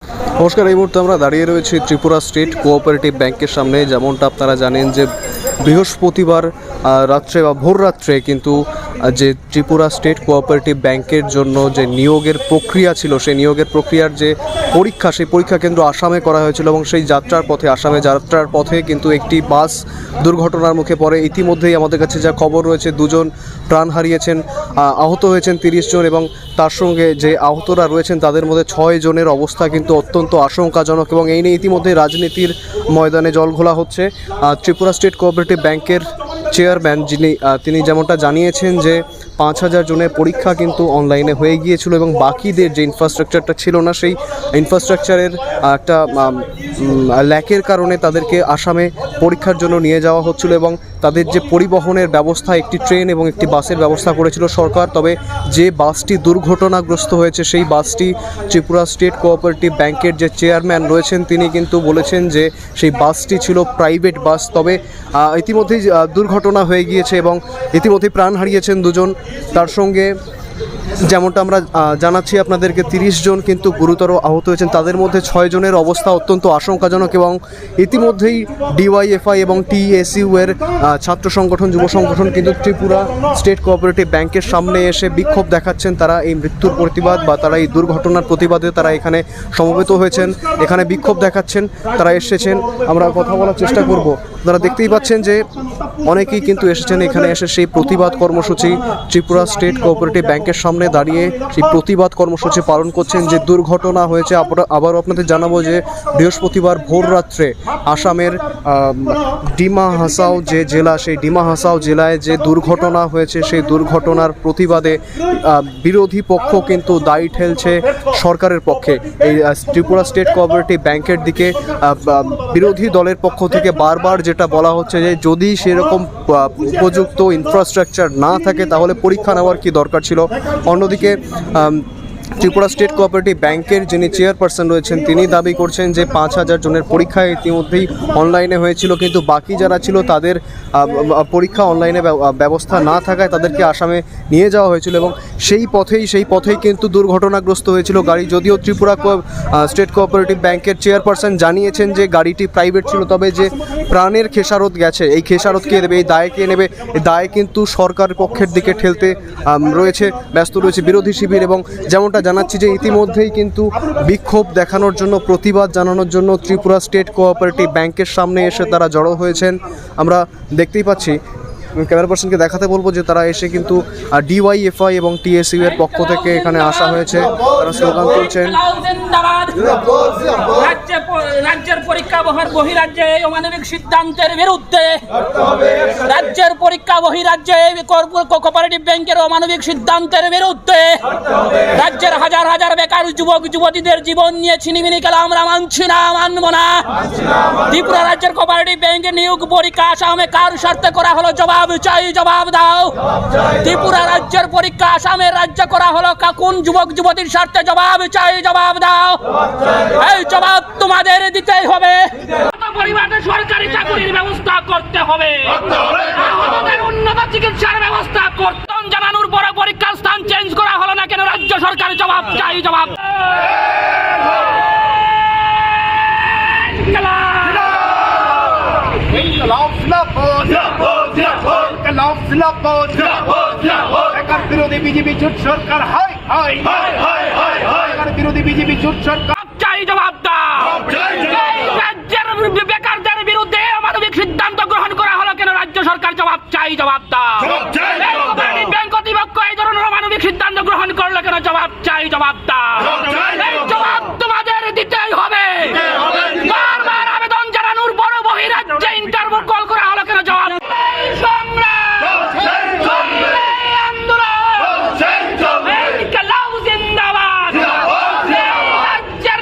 নমস্কার। এই মুহূর্তে আমরা দাঁড়িয়ে রয়েছি ত্রিপুরা স্টেট কোঅপারেটিভ ব্যাংকের সামনে। যেমনটা আপনারা জানেন যে বৃহস্পতিবার রাত্রে বা ভোর রাত্রে কিন্তু যে ত্রিপুরা স্টেট কোঅপারেটিভ ব্যাংকের জন্য যে নিয়োগের প্রক্রিয়া ছিল, সেই নিয়োগের প্রক্রিয়ার যে পরীক্ষা, সেই পরীক্ষা কেন্দ্র আসামে করা হয়েছিল এবং সেই আসামে যাত্রার পথে কিন্তু একটি বাস দুর্ঘটনার মুখে পড়ে। ইতিমধ্যেই আমাদের কাছে যা খবর রয়েছে, দুজন প্রাণ হারিয়েছেন, আহত হয়েছেন 30 জন এবং তার সঙ্গে যে আহতরা রয়েছেন তাদের মধ্যে 6 জনের অবস্থা কিন্তু অত্যন্ত আশঙ্কাজনক। এবং এই নিয়ে ইতিমধ্যে রাজনীতির ময়দানে জল ঘোলা হচ্ছে। ত্রিপুরা স্টেট কোঅপারেটিভ ব্যাংকের চেয়ারম্যান তিনি যেমনটা জানিয়েছেন যে 5000 জনের পরীক্ষা কিন্তু অনলাইনে হয়ে গিয়েছিল এবং বাকিদের যে ইনফ্রাস্ট্রাকচারটা ছিল না, সেই ইনফ্রাস্ট্রাকচারের একটা ল্যাকের কারণে তাদেরকে আসামে পরীক্ষার জন্য নিয়ে যাওয়া হচ্ছিল এবং তাদের যে পরিবহনের ব্যবস্থা, একটি ট্রেন এবং একটি বাসের ব্যবস্থা করেছিল সরকার। তবে যে বাসটি দুর্ঘটনাগ্রস্ত হয়েছে সেই বাসটি ত্রিপুরা স্টেট কোঅপারেটিভ ব্যাংকের যে চেয়ারম্যান রয়েছেন তিনি কিন্তু বলেছেন যে সেই বাসটি ছিল প্রাইভেট বাস। তবে ইতিমধ্যেই দুর্ঘটনা হয়ে গিয়েছে এবং ইতিমধ্যেই প্রাণ হারিয়েছেন দুজন। তার সঙ্গে যেমনটা আমরা জানাচ্ছি আপনাদেরকে 30 জন কিন্তু গুরুতর আহত হয়েছেন, তাদের মধ্যে 6 জনের অবস্থা অত্যন্ত আশঙ্কাজনক। এবং ইতিমধ্যেই ডিওয়াইএফআই এবং টিএসইউ এর ছাত্র সংগঠন, যুব সংগঠন কিন্তু ত্রিপুরা স্টেট কোঅপারেটিভ ব্যাংকের সামনে এসে বিক্ষোভ দেখাচ্ছেন। তারা এই মৃত্যুর প্রতিবাদ বা তারা এই দুর্ঘটনার প্রতিবাদে তারা এখানে সমবেত হয়েছেন, এখানে বিক্ষোভ দেখাচ্ছেন, তারা এসেছেন। আমরা কথা বলার চেষ্টা করব। আপনারা দেখতেই পাচ্ছেন যে অনেকেই কিন্তু এসেছেন এখানে এসে সেই প্রতিবাদ কর্মসূচি ত্রিপুরা স্টেট কোঅপারেটিভ ব্যাংকের সামনে দাঁড়িয়ে সেই প্রতিবাদ কর্মসূচি পালন করছেন। যে দুর্ঘটনা হয়েছে, আবারও আপনাদের জানাবো যে বৃহস্পতিবার ভোর রাত্রে আসামের ডিমা হাসাও যে জেলা, সেই ডিমা হাসাও জেলায় যে দুর্ঘটনা হয়েছে সেই দুর্ঘটনার প্রতিবাদে বিরোধী পক্ষ কিন্তু দায়ী ঠেলছে সরকারের পক্ষে। এই ত্রিপুরা স্টেট কোঅপারেটিভ ব্যাংকের দিকে বিরোধী দলের পক্ষ থেকে বারবার যেটা বলা হচ্ছে যে যদি সেরকম উপযুক্ত ইনফ্রাস্ট্রাকচার না থাকে তাহলে পরীক্ষা নেওয়ার কি দরকার ছিল। অন্যদিকে ত্রিপুরা স্টেট কোঅপারেটিভ ব্যাংকের যিনি চেয়ারপারসন রয়েছেন তিনি দাবি করছেন যে 5000 জনের পরীক্ষা ইতিমধ্যেই অনলাইনে হয়েছিল, কিন্তু বাকি যারা ছিল তাদের পরীক্ষা অনলাইনে ব্যবস্থা না থাকায় তাদেরকে আসামে নিয়ে যাওয়া হয়েছিল এবং সেই পথেই কিন্তু দুর্ঘটনাগ্রস্ত হয়েছিল গাড়ি। যদিও ত্রিপুরা স্টেট কোঅপারেটিভ ব্যাংকের চেয়ারপারসন জানিয়েছেন যে গাড়িটি প্রাইভেট ছিল, তবে যে প্রাণের খেসারত গেছে, এই খেসারত কে দেবে, এই দায় কে নেবে? এই দায় কিন্তু সরকার পক্ষের দিকে ঠেলতে ব্যস্ত রয়েছে বিরোধী শিবির। এবং যেমনটা জানাচ্ছি যে ইতিমধ্যেই কিন্তু বিক্ষোভ দেখানোর জন্য, প্রতিবাদ জানানোর জন্য ত্রিপুরা স্টেট কোঅপারেটিভ ব্যাংকের সামনে এসে তারা জড়ো হয়েছেন। আমরা দেখতেই পাচ্ছি, ক্যামেরা পার্সনকে দেখাতে বলবো যে তারা এসে কিন্তু ডিওয়াইএফআই এবং টিএসইউ এর পক্ষ থেকে এখানে আসা হয়েছে, তারা স্লোগান তুলছেন। রাজ্যের পরীক্ষা বহিরাজ্যে অমানবিক সিদ্ধান্তের বিরুদ্ধে, রাজ্যের পরীক্ষা বহিরাজ্যে কোঅপারেটিভ ব্যাংকের অমানবিক সিদ্ধান্তের বিরুদ্ধে, রাজ্যের হাজার হাজার বেকার যুবক যুবতীদের জীবন নিয়ে ছিনিমিনি খেলা আমরা মানছি না, মানব না। ত্রিপুরা রাজ্যের কোঅপারেটিভ ব্যাংকের নিয়োগ পরীক্ষা আসামে কার স্বার্থে করা হলো? জবাব চাই, জবাব দাও। ত্রিপুরা রাজ্যের পরীক্ষা আসামের রাজ্য করা হলো কোন যুবক যুবতীর স্বার্থে? জবাব চাই, জবাব দাও। এই জবাব তোমাদের দিতেই হবে। পরিবারে সরকারি চাকরির ব্যবস্থা করতে হবে, উন্নত চিকিৎসার ব্যবস্থা করতে জানানোর পর পরীক্ষার স্থান চেঞ্জ করা হলো না কেন? রাজ্য সরকার জবাব চাই, জবাব। বিরোধী বিজেপি জোট সরকার, হাই হাই বিরোধী বিজেপি জোট সরকার চাই, জবাব দাও। রাজ্যের বেকারদের বিরুদ্ধে অমানবিক সিদ্ধান্ত গ্রহণ করা হলো কেন? রাজ্য সরকার জবাব চাই, জবাব দাও। ব্যাংক কর্তৃপক্ষ এই ধরনের অমানবিক সিদ্ধান্ত গ্রহণ করলো কেন? জবাব চাই, জবাব দাও। এই জবাব তোমাদের দিতেই হবে। বারবার আবেদন জানানোর পর বহিরাজ্যে ইন্টারভিউ কল করা হলো কেন? জবাব। রাজ্যের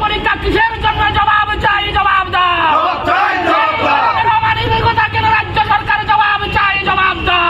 পরীক্ষা কিসের জন্য জবাব চাই, জবাব দাও। অমানবিকতা কেন রাজ্য সরকার জবাব চাই, জবাব দাও।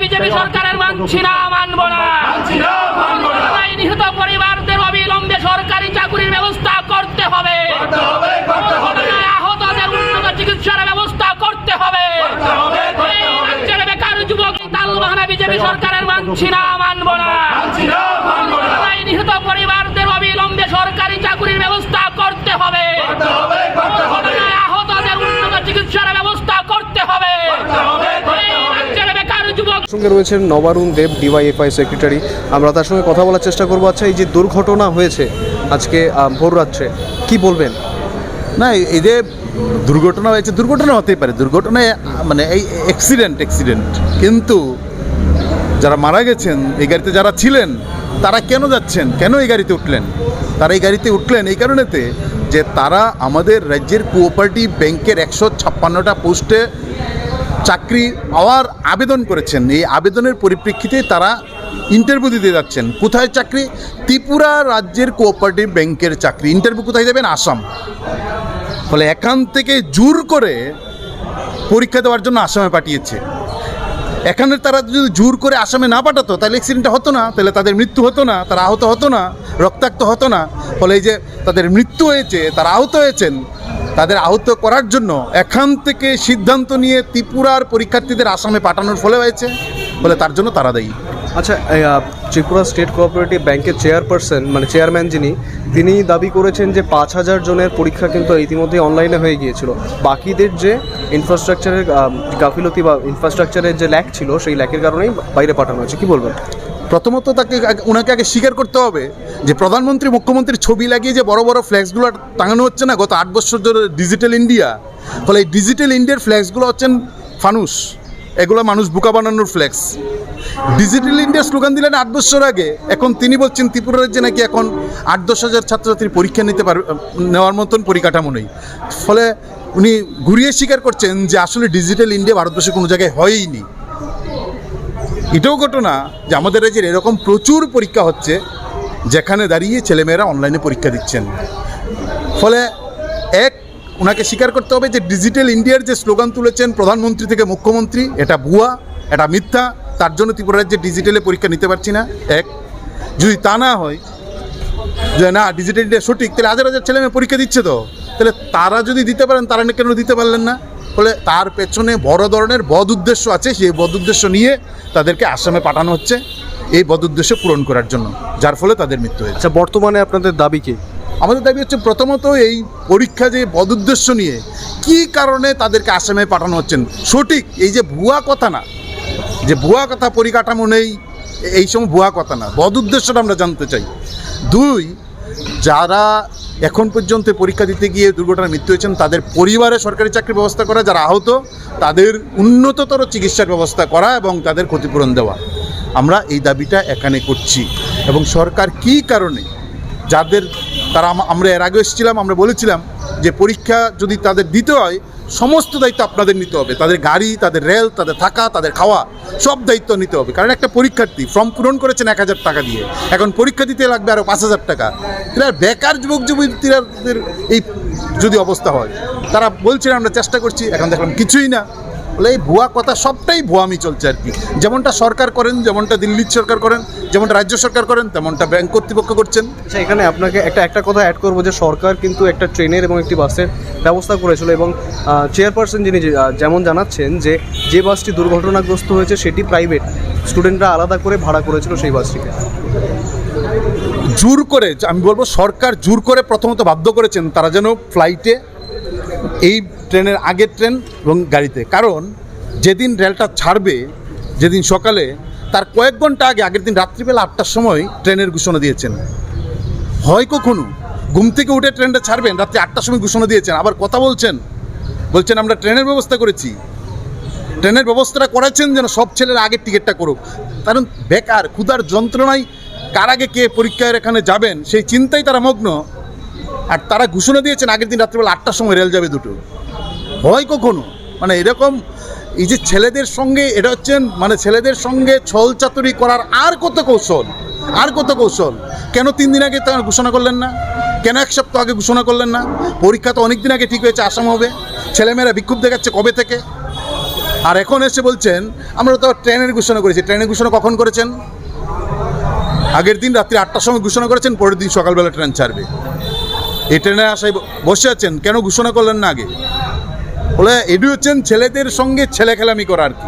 বিজেপি সরকারের মানছি না, মানব না। নিহত পরিবারদের অবিলম্বে সরকারি চাকরির ব্যবস্থা করতে হবে, আহতদের উন্নত চিকিৎসার ব্যবস্থা করতে হবে। রাজ্যের বেকার যুবক তালবাহানা বিজেপি সরকারের মানছি না, মানব না। নিহত পরিবারদের অবিলম্বে সরকারি চাকরির ব্যবস্থা করতে হবে, আহতদের উন্নত চিকিৎসার ব্যবস্থা করতে হবে। রাজ্যের বেকার যুবক সঙ্গে রয়েছেন নবারুণ দেব, ডিওয়াইএফআই সেক্রেটারি। আমরা তার সঙ্গে কথা বলার চেষ্টা করবো। আচ্ছা, এই যে দুর্ঘটনা হয়েছে আজকে ভোর রাত্রে, কি বলবেন? না, এই যে দুর্ঘটনা হয়েছে, দুর্ঘটনা হতেই পারে, দুর্ঘটনায় মানে এই অ্যাক্সিডেন্ট কিন্তু যারা মারা গেছেন, এই গাড়িতে যারা ছিলেন, তারা কেন যাচ্ছেন, কেন এই গাড়িতে উঠলেন? তারা এই গাড়িতে উঠলেন এই কারণেতে যে তারা আমাদের রাজ্যের কোঅপারেটিভ ব্যাংকের 156টা পোস্টে চাকরি পাওয়ার আবেদন করেছেন। এই আবেদনের পরিপ্রেক্ষিতে তারা ইন্টারভিউ দিতে যাচ্ছেন। কোথায় চাকরি? ত্রিপুরা রাজ্যের কোঅপারেটিভ ব্যাংকের চাকরি। ইন্টারভিউ কোথায় দেবেন? আসাম। ফলে এখান থেকে জোর করে পরীক্ষা দেওয়ার জন্য আসামে পাঠিয়েছে। এখানে তারা যদি জোর করে আসামে না পাঠাতো তাহলে অ্যাক্সিডেন্টটা হতো না, তাহলে তাদের মৃত্যু হতো না, তারা আহত হতো না, রক্তাক্ত হতো না। ফলে এই যে তাদের মৃত্যু হয়েছে, তারা আহত হয়েছেন, তাদের আহত করার জন্য এখান থেকে সিদ্ধান্ত নিয়ে ত্রিপুরার পরীক্ষার্থীদের আসামে পাঠানোর ফলে হয়েছে, ফলে তার জন্য তারা দায়ী। আচ্ছা, ত্রিপুরা স্টেট কোঅপারেটিভ ব্যাংকের চেয়ারপারসন মানে চেয়ারম্যান তিনি দাবি করেছেন যে 5000 জনের পরীক্ষা কিন্তু ইতিমধ্যে অনলাইনে হয়ে গিয়েছিল। বাকিদের যে ইনফ্রাস্ট্রাকচারের গাফিলতি বা ইনফ্রাস্ট্রাকচারের যে ল্যাক ছিল, সেই ল্যাকের কারণেই বাইরে পাঠানো হয়েছে। কি বলবেন? প্রথমত ওনাকে আগে স্বীকার করতে হবে যে প্রধানমন্ত্রী মুখ্যমন্ত্রীর ছবি লাগিয়ে যে বড় বড় ফ্ল্যাক্সগুলো টাঙানো হচ্ছে না গত 8 বছর ধরে ডিজিটাল ইন্ডিয়া, ফলে এই ডিজিটাল ইন্ডিয়ার ফ্ল্যাক্সগুলো হচ্ছেন ফানুস, এগুলো মানুষ বোকা বানানোর ফ্ল্যাক্স। ডিজিটাল ইন্ডিয়া স্লোগান দিলেন 8 বছর আগে, এখন তিনি বলছেন ত্রিপুরা রাজ্যে নাকি এখন 8-10 হাজার ছাত্রছাত্রী পরীক্ষা নেওয়ার মতন পরিকাঠামো নেই। ফলে উনি ঘুরিয়ে স্বীকার করছেন যে আসলে ডিজিটাল ইন্ডিয়া ভারতবর্ষে কোনো জায়গায় হয়ইনি। এটাও ঘটনা যে আমাদের রাজ্যের এরকম প্রচুর পরীক্ষা হচ্ছে যেখানে দাঁড়িয়ে ছেলেমেয়েরা অনলাইনে পরীক্ষা দিচ্ছেন। ফলে ওনাকে স্বীকার করতে হবে যে ডিজিটাল ইন্ডিয়ার যে স্লোগান তুলেছেন প্রধানমন্ত্রী থেকে মুখ্যমন্ত্রী, এটা ভুয়া, এটা মিথ্যা। তার জন্য ত্রিপুরা রাজ্যে ডিজিটালে পরীক্ষা নিতে পারছি না। যদি তা না হয় যে না ডিজিটাল ইন্ডিয়া সঠিক, তাহলে হাজার হাজার ছেলেমেয়ে পরীক্ষা দিচ্ছে, তো তাহলে তারা যদি দিতে পারেন তারা কেন দিতে পারলেন না? ফলে তার পেছনে বড় ধরনের বদ উদ্দেশ্য আছে। সেই বদ উদ্দেশ্য নিয়ে তাদেরকে আসামে পাঠানো হচ্ছে এই বদ উদ্দেশ্য পূরণ করার জন্য, যার ফলে তাদের মৃত্যু হয়েছে। আচ্ছা, বর্তমানে আপনাদের দাবি কি? আমাদের দাবি হচ্ছে প্রথমত এই পরীক্ষা যে বদ উদ্দেশ্য নিয়ে কী কারণে তাদেরকে আসামে পাঠানো হচ্ছেন সঠিক, এই যে ভুয়া কথা না, যে ভুয়া কথা পরিকাঠামো নেই, এই সময় ভুয়া কথা না, বদ উদ্দেশ্যটা আমরা জানতে চাই। 2, যারা এখন পর্যন্ত পরীক্ষা দিতে গিয়ে দুর্ঘটনায় মৃত্যু হয়েছেন তাদের পরিবারে সরকারি চাকরির ব্যবস্থা করা, যারা আহত তাদের উন্নততর চিকিৎসার ব্যবস্থা করা এবং তাদের ক্ষতিপূরণ দেওয়া। আমরা এই দাবিটা এখানে করছি। এবং সরকার কী কারণে আমরা এর আগে এসেছিলাম, আমরা বলেছিলাম যে পরীক্ষা যদি তাদের দিতে হয় সমস্ত দায়িত্ব আপনাদের নিতে হবে, তাদের গাড়ি, তাদের রেল, তাদের থাকা, তাদের খাওয়া, সব দায়িত্ব নিতে হবে। কারণ একটা পরীক্ষার্থী ফর্ম পূরণ করেছেন 1000 টাকা দিয়ে, এখন পরীক্ষা দিতে লাগবে আরও 5000 টাকা। এরা বেকার যুবক যুবতীদের এই যদি অবস্থা হয়, তারা বলছেন আমরা চেষ্টা করছি, এখন দেখলাম কিছুই না। বলে এই ভুয়া কথা সবটাই ভুয়ামি চলছে আর কি, যেমনটা সরকার করেন, যেমনটা দিল্লির সরকার করেন, যেমনটা রাজ্য সরকার করেন, তেমনটা ব্যাংক কর্তৃপক্ষ করছেন। আচ্ছা, এখানে আপনাকে একটা কথা অ্যাড করবো যে সরকার কিন্তু একটা ট্রেনের এবং একটি বাসের ব্যবস্থা করেছিল এবং চেয়ারপারসন যিনি যেমন জানাচ্ছেন যে বাসটি দুর্ঘটনাগ্রস্ত হয়েছে সেটি প্রাইভেট, স্টুডেন্টরা আলাদা করে ভাড়া করেছিল সেই বাসটিকে। জোর করে, আমি বলবো সরকার জোর করে প্রথমত বাধ্য করেছেন তারা যেন ফ্লাইটে, এই ট্রেনের আগের ট্রেন এবং গাড়িতে, কারণ যেদিন রেলটা ছাড়বে, যেদিন সকালে, তার কয়েক ঘন্টা আগে, আগের দিন রাত্রিবেলা 8টার সময় ট্রেনের ঘোষণা দিয়েছেন। হয় কখনো ঘুম থেকে উঠে ট্রেনটা ছাড়বেন, রাত্রি 8টার সময় ঘোষণা দিয়েছেন, আবার কথা বলছেন আমরা ট্রেনের ব্যবস্থা করেছি। ট্রেনের ব্যবস্থাটা করেছেন যেন সব ছেলেরা আগের টিকিটটা করুক, কারণ বেকার ক্ষুধার যন্ত্রণায় কার আগে কে পরীক্ষার এখানে যাবেন সেই চিন্তায় তারা মগ্ন। আর তারা ঘোষণা দিয়েছেন আগের দিন রাত্রিবেলা 8টার সময় রেল যাবে দুটো। হয় কখনো মানে এরকম, এই যে ছেলেদের সঙ্গে, এটা হচ্ছেন মানে ছেলেদের সঙ্গে ছল চাতুরি করার আর কত কৌশল, কেন 3 দিন আগে তারা ঘোষণা করলেন না? কেন 1 সপ্তাহ আগে ঘোষণা করলেন না? পরীক্ষা তো অনেক দিন আগে ঠিক হয়েছে, আসাম হবে, ছেলেমেয়েরা বিক্ষোভ দেখাচ্ছে কবে থেকে, আর এখন এসে বলছেন আমরা তো ট্রেনের ঘোষণা করেছি। ট্রেনের ঘোষণা কখন করেছেন? আগের দিন রাত্রি 8টার সময় ঘোষণা করেছেন, পরের দিন সকালবেলা ট্রেন ছাড়বে। এই ট্রেনে আসায় বসে আছেন, কেন ঘোষণা করলেন না আগে? বলে এটি হচ্ছেন ছেলেদের সঙ্গে ছেলে খেলামি করা আর কি।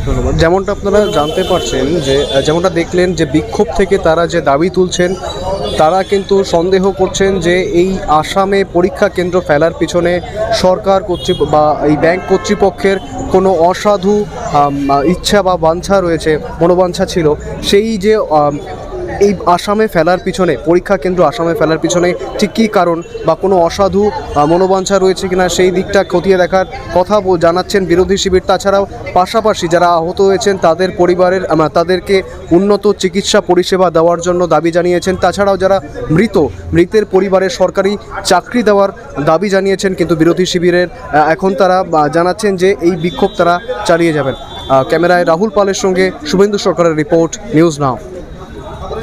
ধন্যবাদ। যেমনটা আপনারা জানতে পারছেন যে যেমনটা দেখলেন যে বিক্ষোভ থেকে তারা যে দাবি তুলছেন, তারা কিন্তু সন্দেহ করছেন যে এই আসামে পরীক্ষা কেন্দ্র ফেলার পিছনে সরকার বা এই ব্যাংক কর্তৃপক্ষের কোনো অসাধু ইচ্ছা বা বাঞ্ছা রয়েছে, মনোবাঞ্ছা ছিল। সেই যে এই আসামে ফেলার পিছনে, পরীক্ষা কেন্দ্র আসামে ফেলার পিছনে ঠিক কী কারণ বা কোনো অসাধু মনোবাঞ্ছা রয়েছে কিনা সেই দিকটা খতিয়ে দেখার কথা জানাচ্ছেন বিরোধী শিবির। তাছাড়াও পাশাপাশি যারা আহত হয়েছেন তাদের পরিবারের তাদেরকে উন্নত চিকিৎসা পরিষেবা দেওয়ার জন্য দাবি জানিয়েছেন। তাছাড়াও যারা মৃতের পরিবারের সরকারি চাকরি দেওয়ার দাবি জানিয়েছেন। কিন্তু বিরোধী শিবিরের এখন তারা জানাচ্ছেন যে এই বিক্ষোভ তারা চালিয়ে যাবেন। ক্যামেরায় রাহুল পালের সঙ্গে শুভেন্দু সরকারের রিপোর্ট, নিউজ নাও।